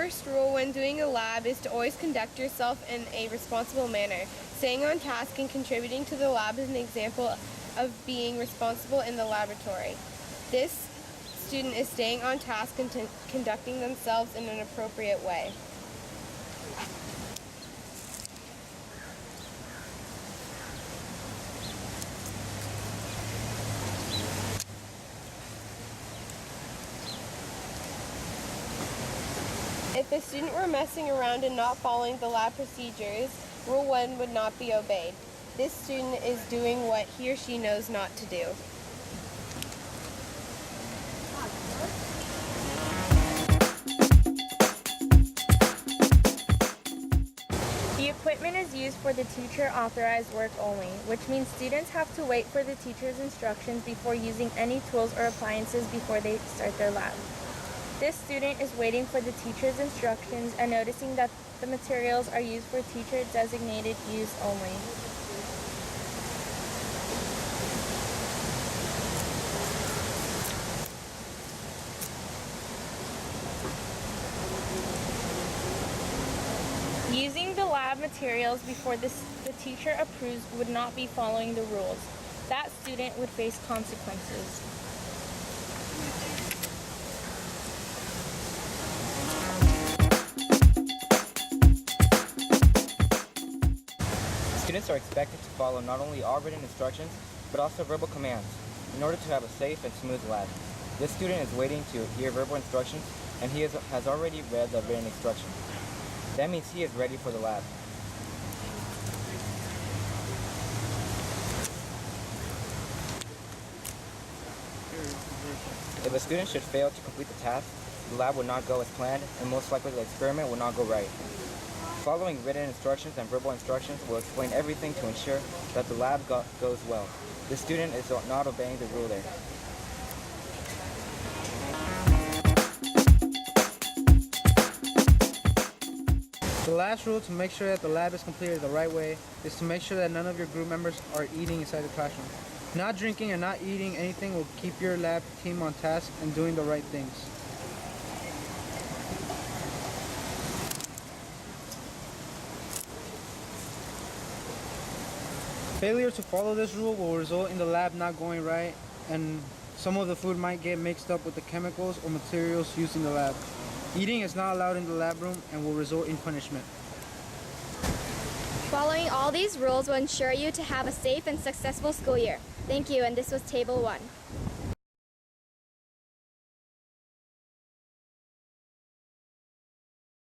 first rule when doing a lab is to always conduct yourself in a responsible manner. Staying on task and contributing to the lab is an example of being responsible in the laboratory. This student is staying on task and conducting themselves in an appropriate way. If a student were messing around and not following the lab procedures, Rule 1 would not be obeyed. This student is doing what he or she knows not to do. The equipment is used for the teacher-authorized work only, which means students have to wait for the teacher's instructions before using any tools or appliances before they start their lab. This student is waiting for the teacher's instructions and noticing that the materials are used for teacher-designated use only. Using the lab materials before the teacher approves would not be following the rules. That student would face consequences. Students are expected to follow not only all written instructions, but also verbal commands in order to have a safe and smooth lab. This student is waiting to hear verbal instructions, and he has already read the written instructions. That means he is ready for the lab. If a student should fail to complete the task, the lab will not go as planned, and most likely the experiment will not go right. Following written instructions and verbal instructions will explain everything to ensure that the lab goes well. The student is not obeying the rule there. The last rule to make sure that the lab is completed the right way is to make sure that none of your group members are eating inside the classroom. Not drinking and not eating anything will keep your lab team on task and doing the right things. Failure to follow this rule will result in the lab not going right, and some of the food might get mixed up with the chemicals or materials used in the lab. Eating is not allowed in the lab room and will result in punishment. Following all these rules will ensure you to have a safe and successful school year. Thank you, and this was Table 1.